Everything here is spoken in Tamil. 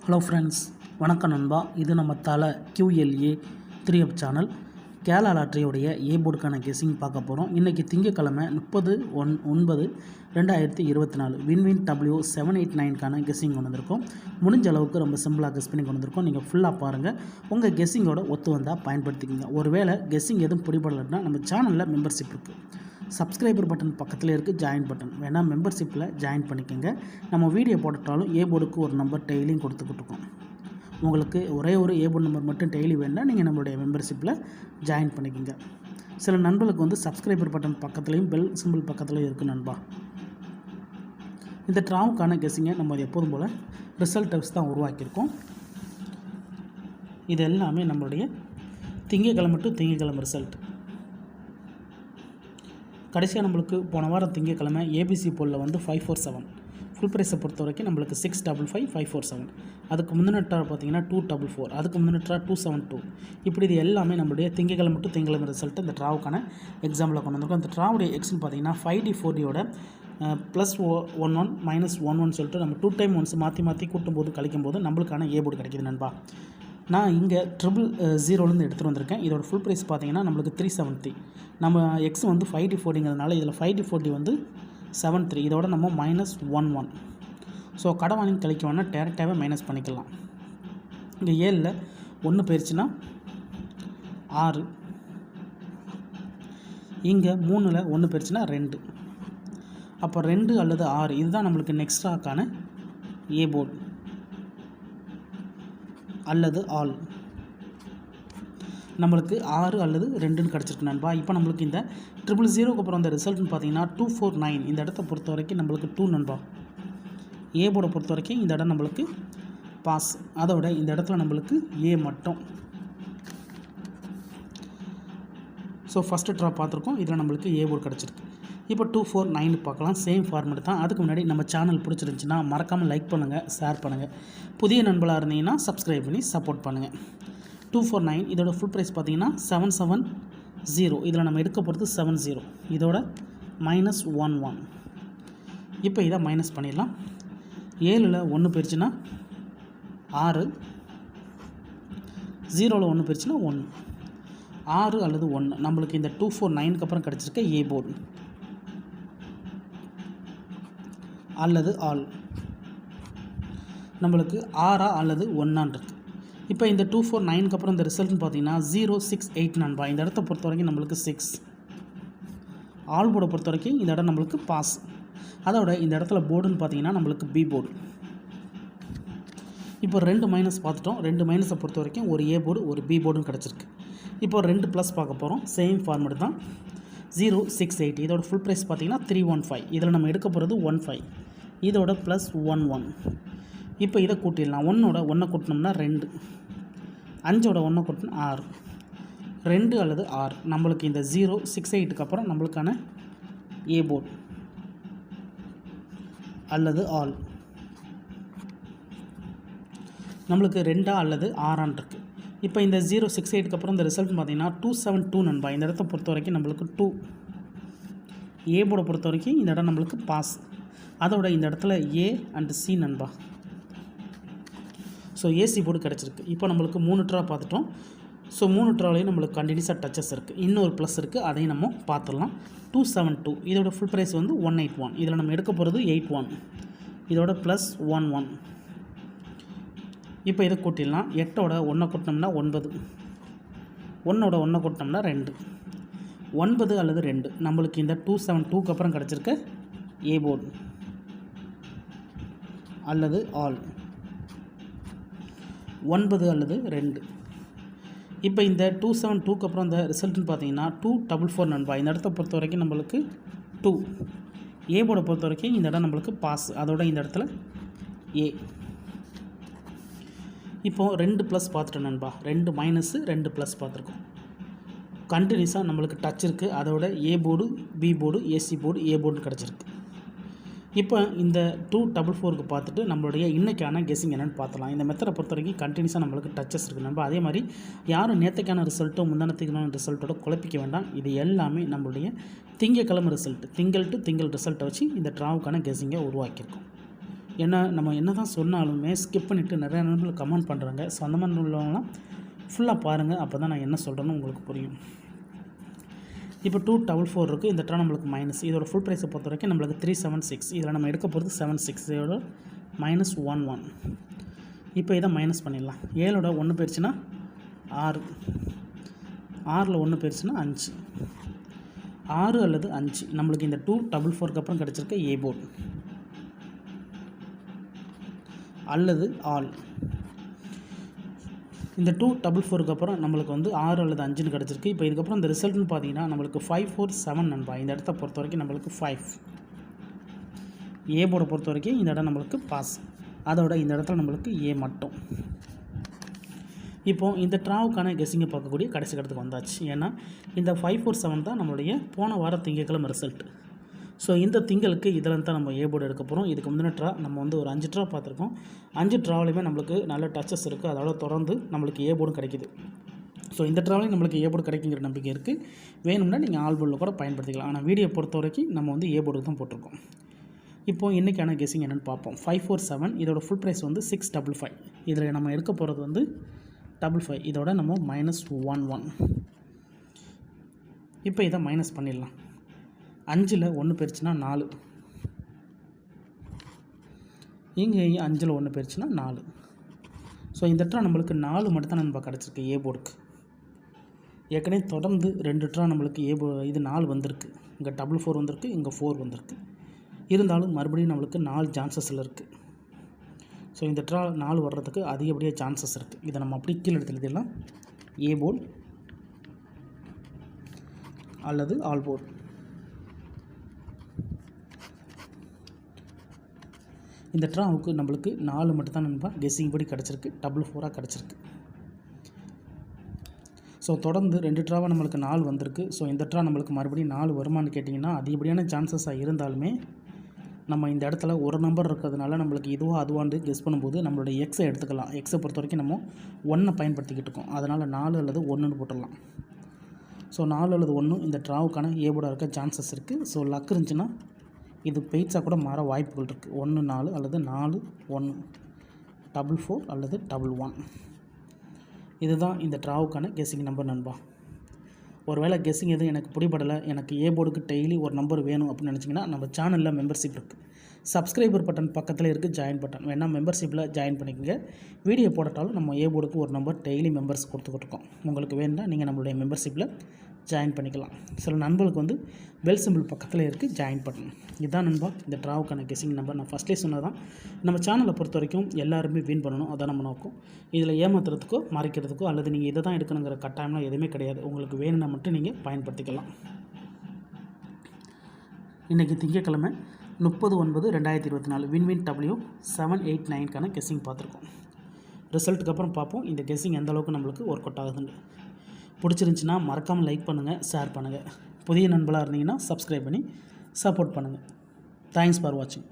ஹலோ ஃப்ரெண்ட்ஸ், வணக்கம் நண்பா. இது நம்ம தலை QLA 3F சேனல். கேரளா லாட்டரியோடைய ஏ போர்டுக்கான கெஸ்ஸிங் பார்க்க போகிறோம். இன்றைக்கி திங்கக்கிழமை 30/9/2024 வின்வின் W789க்கான கெஸ்ஸிங் கொண்டு வந்திருக்கோம். முடிஞ்ச அளவுக்கு ரொம்ப சிம்பிளாக கெஸ் பண்ணி கொண்டு வந்திருக்கோம். நீங்கள் ஃபுல்லாக பாருங்கள். உங்கள் கெஸ்ஸிங்கோட ஒத்து வந்தால் பயன்படுத்திக்கோங்க. ஒருவேளை கெஸ்ஸிங் எதுவும் பிடிபடலைன்னா நம்ம சேனலில் மெம்பர்ஷிப் இருக்குது. சப்ஸ்கிரைபர் பட்டன் பக்கத்தில் இருக்குது, ஜாயின் பட்டன் வேணால் மெம்பர்ஷிப்பில் ஜாயின் பண்ணிக்கோங்க. நம்ம வீடியோ போட்டுட்டாலும் ஏ போர்டுக்கு ஒரு நம்பர் டெய்லியும் கொடுத்துக்கிட்டு இருக்கோம். உங்களுக்கு ஒரே ஒரு ஏ போர்டு நம்பர் மட்டும் டெய்லி வேணால் நீங்கள் நம்மளுடைய மெம்பர்ஷிப்பில் ஜாயின் பண்ணிக்கோங்க. சில நண்பர்களுக்கு வந்து சப்ஸ்கிரைபர் பட்டன் பக்கத்துலேயும் பெல் சிம்பிள் பக்கத்துலேயும் இருக்குது நண்பா. இந்த ட்ராவுக்கான கெஸ்ஸிங்கை நம்ம எப்போதும் போல் ரிசல்ட் வச்சு தான் உருவாக்கியிருக்கோம். இது எல்லாமே நம்மளுடைய திங்கக்கிழமை டு திங்கக்கிழமை ரிசல்ட். கடைசியாக நம்மளுக்கு போன வாரம் திங்கக்கிழமை ஏபிசி போலில் வந்து 547 ஃபுல் ப்ரைஸை பொறுத்த வரைக்கும் நம்மளுக்கு 655 547. அதுக்கு முந்தின ட்ரா பார்த்தீங்கன்னா 244, அதுக்கு முந்தின ட்ரா 272. இப்படி இது எல்லாமே நம்மளுடைய திங்கக்கிழமை டு திங்கக்கிழமை ரிசல்ட்டு இந்த ட்ராவுக்கான எக்ஸாம்பிள் கொண்டு வந்திருக்கோம். இந்த ட்ராவுடைய எக்ஸ்னு பார்த்தீங்கன்னா 5D 4Dயோட +11 -11 சொல்லிட்டு நம்ம 2 டைம் ஒன்ஸ் மாற்றி கூட்டும்போது கழிக்கும்போது நம்மளுக்கான ஏ போர்டு கிடைக்கிது நண்பா. நான் இங்கே 000 எடுத்துகிட்டு வந்திருக்கேன். இதோட ஃபுல் ப்ரைஸ் பார்த்தீங்கன்னா நம்மளுக்கு 370. நம்ம எக்ஸ் வந்து 5D 4Dங்கிறதுனால இதில் 5D 4D வந்து 73. இதோட நம்ம -11. ஸோ கடை வாங்கி கழிக்க வேணால் டேரெக்டாகவே மைனஸ் பண்ணிக்கலாம். இங்கே 7ல் 1 போயிடுச்சுன்னா 6, இங்கே 3ல் 1 போயிடுச்சுன்னா 2. அப்போ 2 அல்லது 6 இதுதான் நம்மளுக்கு நெக்ஸ்ட்ராக்கான ஏ போர்டு அல்லது ஆல். நம்மளுக்கு 6 அல்லது 2ன்னு கிடச்சிருக்கு நண்பா. இப்போ நம்மளுக்கு இந்த 000க்கு அப்புறம் அந்த ரிசல்ட்னு பார்த்தீங்கன்னா 249. இந்த இடத்த பொறுத்த வரைக்கும் நம்மளுக்கு 2 நண்பா. ஏ போர்டை பொறுத்த வரைக்கும் இந்த இடம் நம்மளுக்கு பாஸ். அதோட இந்த இடத்துல நம்மளுக்கு ஏ மட்டும். ஸோ ஃபஸ்ட்டு ட்ரா பார்த்துருக்கோம். இதில் நம்மளுக்கு ஏ போர்டு கிடச்சிருக்கு. இப்போ 249 பார்க்கலாம். சேம் ஃபார்மேட் தான். அதுக்கு முன்னாடி நம்ம சேனல் பிடிச்சிருந்துச்சின்னா மறக்காமல் லைக் பண்ணுங்கள், ஷேர் பண்ணுங்கள். புதிய நண்பர்களாக இருந்தீங்கன்னா சப்ஸ்கிரைப் பண்ணி சப்போர்ட் பண்ணுங்கள். 249 இதோட ஃபுல் ப்ரைஸ் பார்த்தீங்கன்னா 770. இதில் நம்ம எடுக்க போகிறது 70. இதோட -11. இப்போ இதை மைனஸ் பண்ணிடலாம். 7ல் 1 போயிடுச்சுன்னா 6, 0ல் 1 போயிடுச்சுன்னா 1. 6 அல்லது 1 நம்மளுக்கு இந்த 249க்கு அப்புறம் கிடச்சிருக்க ஏ போர்டு அல்லது ஆல். நம்மளுக்கு 6 அல்லது 1 இருக்குது. இப்போ இந்த 249க்கு அப்புறம் இந்த ரிசல்ட்னு பார்த்தீங்கன்னா 068 நண்பா. இந்த இடத்த பொறுத்த வரைக்கும் நம்மளுக்கு 6. ஆல் போர்டை பொறுத்த வரைக்கும் இந்த இடம் நம்மளுக்கு பாஸ். அதோட இந்த இடத்துல போர்டுன்னு பார்த்தீங்கன்னா நம்மளுக்கு பி போர்டு. இப்போ 2 மைனஸ் பார்த்துட்டோம். 2 மைனஸை பொறுத்த வரைக்கும் ஒரு ஏ போர்டு ஒரு பி போர்டும் கிடச்சிருக்கு. இப்போ 2 ப்ளஸ் பார்க்க போகிறோம். சேம் ஃபார்மேட் தான். 068 இதோட ஃபுல் ப்ரைஸ் பார்த்தீங்கன்னா 315. இதில் நம்ம எடுக்க போகிறது 15. இதோட +11. இப்போ இதை கூட்டிடலாம். 1ஓட 1 கூட்டினோம்னா 2, 5ஓட 1 கூட்டினா 6, 2 அல்லது 6. நம்மளுக்கு இந்த 068க்கு அப்புறம் நம்மளுக்கான ஏ போர்டு அல்லது ஆல். நம்மளுக்கு 2 அல்லது 6 இருக்குது. இப்போ இந்த 068க்கு அப்புறம் இந்த ரிசல்ட் பார்த்தீங்கன்னா 272 நண்பா. இந்த இடத்த பொறுத்த வரைக்கும் நம்மளுக்கு 2. ஏ போர்டை பொறுத்த வரைக்கும் இந்த இடம் நம்மளுக்கு பாஸ். அதோட இந்த இடத்துல ஏ அண்ட் சி நண்பா. ஸோ ஏசி போர்டு கிடச்சிருக்கு. இப்போ நம்மளுக்கு 3 ட்ரா பார்த்துட்டோம். ஸோ 3 ட்ராலையும் நம்மளுக்கு கண்டினியூஸாக டச்சஸ் இருக்குது. இன்னொரு ப்ளஸ் இருக்குது, அதையும் நம்ம பார்த்துடலாம். 272 இதோட ஃபுல் ப்ரைஸ் வந்து 181. இதில் நம்ம எடுக்க போகிறது 81. இதோட +11. இப்போ இதை கூட்டிடலாம். 8ஓட 1 கூட்டினோம்னா 9, 1ஓட 1 கூட்டினோம்னா 2, 9 அல்லது 2 நம்மளுக்கு இந்த 272க்கு அப்புறம் கிடச்சிருக்க ஏ போர்டு அல்லது ஆல். 9 அல்லது 2. இப்போ இந்த 272க்கு அப்புறம் இந்த ரிசல்ட்னு பார்த்தீங்கன்னா 244 நண்பா. இந்த இடத்த பொறுத்த வரைக்கும் நம்மளுக்கு 2. ஏ போர்டை பொறுத்த வரைக்கும் இந்த இடம் நம்மளுக்கு பாஸ். அதோட இந்த இடத்துல ஏ. இப்போது 2 ப்ளஸ் பார்த்துட்டோம் நண்பா. 2 மைனஸு 2 ப்ளஸ் பார்த்துருக்கோம். கண்டினியூஸாக நம்மளுக்கு டச் இருக்குது. அதோட A board B board AC board A board கிடச்சிருக்கு. இப்போ இந்த 244க்கு பார்த்துட்டு நம்மளுடைய இன்றைக்கான கெஸ்ஸிங் என்னென்னு பார்த்துலாம். இந்த மெத்தடை பொறுத்த வரைக்கும் கண்டினியூஸாக நம்மளுக்கு டச்சஸ் இருக்குது நண்பா. அதே மாதிரி யாரும் நேற்றுக்கான ரிசல்ட்டோ முந்தானத்துக்கான ரிசல்ட்டோட குழப்பிக்க வேண்டாம். இது எல்லாமே நம்மளுடைய திங்கக்கிழமை ரிசல்ட், திங்கள் டு திங்கள் ரிசல்ட்டை வச்சு இந்த ட்ராவுக்கான கெஸ்ஸிங்கை உருவாக்கியிருக்கோம். நம்ம என்ன தான் சொன்னாலுமே ஸ்கிப் பண்ணிவிட்டு நிறையா நண்பர்கள் கமெண்ட் பண்ணுறாங்க. ஸோ அந்த மாதிரி உள்ளவங்களாம் ஃபுல்லாக பாருங்கள், அப்போ தான் நான் என்ன சொல்கிறேன்னு உங்களுக்கு புரியும். இப்போ 244 இருக்குது. இந்த ட்ரா நம்மளுக்கு மைனஸ். இதோட ஃபுல் ப்ரைஸை பொறுத்த வரைக்கும் நம்மளுக்கு 376. இதில் நம்ம எடுக்க போகிறது 76. இதோட -11. இப்போ இதை மைனஸ் பண்ணிடலாம். 7ஓட 1 போயிடுச்சுன்னா 6, 6ல் 1 போயிடுச்சுன்னா 5, 6 அல்லது 5 நம்மளுக்கு இந்த 244க்கு அப்புறம் கிடச்சிருக்க ஏ போர்டு அல்லது ஆல். இந்த 244க்கு அப்புறம் நம்மளுக்கு வந்து 6 அல்லது 5ன்னு கிடச்சிருக்கு. இப்போ இதுக்கப்புறம் இந்த ரிசல்ட்னு பார்த்தீங்கன்னா நம்மளுக்கு 547 நண்பா. இந்த இடத்த பொறுத்த வரைக்கும் நம்மளுக்கு 5. ஏ போர்டை பொறுத்த வரைக்கும் இந்த இடம் நம்மளுக்கு பாஸ். அதோட இந்த இடத்துல நம்மளுக்கு ஏ மட்டும். இப்போது இந்த ட்ராவுக்கான கெஸ்ஸிங்கை பார்க்கக்கூடிய கடைசி இடத்துக்கு வந்தாச்சு. ஏன்னா இந்த 547 தான் நம்மளுடைய போன வார திங்கட்கிழமை ரிசல்ட். ஸோ இந்த திங்களுக்கு இதில் தான் நம்ம ஏ போர்டு எடுக்க போகிறோம். இதுக்கு முந்தின ட்ரா நம்ம வந்து ஒரு 5 ட்ரா பார்த்துருக்கோம். 5 ட்ராவிலையுமே நம்மளுக்கு நல்ல டச்சஸ் இருக்குது. அதோட தொடர்ந்து நம்மளுக்கு ஏ போர்டும் கிடைக்கிது. ஸோ இந்த ட்ராவலையும் நம்மளுக்கு ஏ போர்டு கிடைக்குங்கிற நம்பிக்கை இருக்குது. வேணும்னா நீங்கள் ஆல் போர்டில் கூட பயன்படுத்திக்கலாம். ஆனால் வீடியோ பொறுத்த வரைக்கும் நம்ம வந்து ஏ போர்டுக்கு தான் போட்டிருக்கோம். இப்போது இன்றைக்கான கெஸ்ஸிங் என்னென்னு பார்ப்போம். 547 இதோட ஃபுல் ப்ரைஸ் வந்து 655. இதில் நம்ம எடுக்க போகிறது வந்து 55. இதோட நம்ம -11. இப்போ இதை மைனஸ் பண்ணிடலாம். 5ல் 1 போயிடுச்சுன்னா 4, இங்கே 5ல் 1 போயிடுச்சுன்னா 4. ஸோ இந்த ட்ரா நம்மளுக்கு 4 மட்டும் தான் நம்ம கிடச்சிருக்கு ஏ போர்டுக்கு. ஏற்கனவே தொடர்ந்து 2 ட்ரா நம்மளுக்கு இது 4 வந்திருக்கு. இங்கே 44 வந்திருக்கு, இங்கே 4 வந்திருக்கு. இருந்தாலும் மறுபடியும் நம்மளுக்கு 4 சான்சஸில் இருக்குது. ஸோ இந்த ட்ரா 4 வர்றதுக்கு அதிகப்படியாக சான்சஸ் இருக்குது. இதை நம்ம அப்படி கீழே எடுத்து எழுதிடலாம். ஏ போர்டு அல்லது ஆல் போர்டு. இந்த ட்ராவுக்கு நம்மளுக்கு 4 மட்டும் தான் நண்பா கெஸ்ஸிங் படி கிடச்சிருக்கு. 4 கிடச்சிருக்கு. ஸோ தொடர்ந்து 2 ட்ராவாக நம்மளுக்கு 4 வந்திருக்கு. ஸோ இந்த ட்ரா நம்மளுக்கு மறுபடியும் 4 வருமானு கேட்டிங்கன்னா அதிகப்படியான சான்சஸாக இருந்தாலுமே நம்ம இந்த இடத்துல ஒரு நம்பர் இருக்கிறதுனால நம்மளுக்கு இதுவோ அதுவான்னு கெஸ் பண்ணும்போது நம்மளுடைய எக்ஸை எடுத்துக்கலாம். எக்ஸை பொறுத்த வரைக்கும் நம்ம 1 பயன்படுத்திக்கிட்டு இருக்கோம். அதனால் 4 அல்லது 1ன்னு போட்டுடலாம். ஸோ 4 அல்லது 1 இந்த ட்ராவுக்கான ஏ போர்டாக இருக்க சான்சஸ் இருக்குது. ஸோ லக் இருந்துச்சுன்னா இது பெய்ட்ஸாக கூட மாற வாய்ப்புகள் இருக்குது. 1 4 அல்லது 4 1, 44 அல்லது 11. இதுதான் இந்த ட்ராவுக்கான கெஸ்ஸிங் நம்பர் நண்பா. ஒருவேளை கெஸ்ஸிங் எதுவும் எனக்கு பிடிபடலை, எனக்கு ஏ போர்டுக்கு டெய்லி ஒரு நம்பர் வேணும் அப்படின்னு நினச்சிங்கன்னா நம்ம சேனலில் மெம்பர்ஷிப் இருக்குது. சப்ஸ்கிரைபர் பட்டன் பக்கத்தில் இருக்குது ஜாயின் பட்டன். வேணால் மெம்பர்ஷிப்பில் ஜாயின் பண்ணிக்கோங்க. வீடியோ போடட்டாலும் நம்ம ஏ போர்டுக்கு ஒரு நம்பர் டெய்லி மெம்பர்ஸ் கொடுத்துக்கிட்டுருக்கோம். உங்களுக்கு வேணும்னா நீங்கள் நம்மளுடைய மெம்பர்ஷிப்பில் ஜாயின் பண்ணிக்கலாம். சில நண்பர்களுக்கு வந்து பெல் சிம்பிள் பக்கத்தில் இருக்குது ஜாயின் பட்டன். இதுதான் நண்பா இந்த ட்ராவுக்கான கெஸ்ஸிங் நம்பர். நான் ஃபஸ்ட்டே சொன்னதான் நம்ம சேனலை பொறுத்த வரைக்கும் எல்லாருமே வின் பண்ணணும், அதான் நம்ம நோக்கம். இதில் ஏமாத்துறதுக்கோ மறைக்கிறதுக்கோ அல்லது நீங்கள் இதை தான் எடுக்கணுங்கிற கட்டாயம்லாம் எதுவுமே கிடையாது. உங்களுக்கு வேணும்னா மட்டும் நீங்கள் பயன்படுத்திக்கலாம். இன்றைக்கி திங்கட்கிழமை 30/9/2024 வின்வின் W789க்கான கெஸ்ஸிங் பார்த்துருக்கோம். ரிசல்ட்டுக்கு அப்புறம் பார்ப்போம் இந்த கெஸ்ஸிங் எந்த அளவுக்கு நம்மளுக்கு ஒர்க் அவுட் ஆகுதுன்னு. பிடிச்சிருந்துச்சின்னா மறக்காமல் லைக் பண்ணுங்கள், ஷேர் பண்ணுங்கள். புதிய நண்பர்களாக இருந்தீங்கன்னா சப்ஸ்கிரைப் பண்ணி சப்போர்ட் பண்ணுங்கள். தேங்க்ஸ் ஃபார் வாட்சிங்.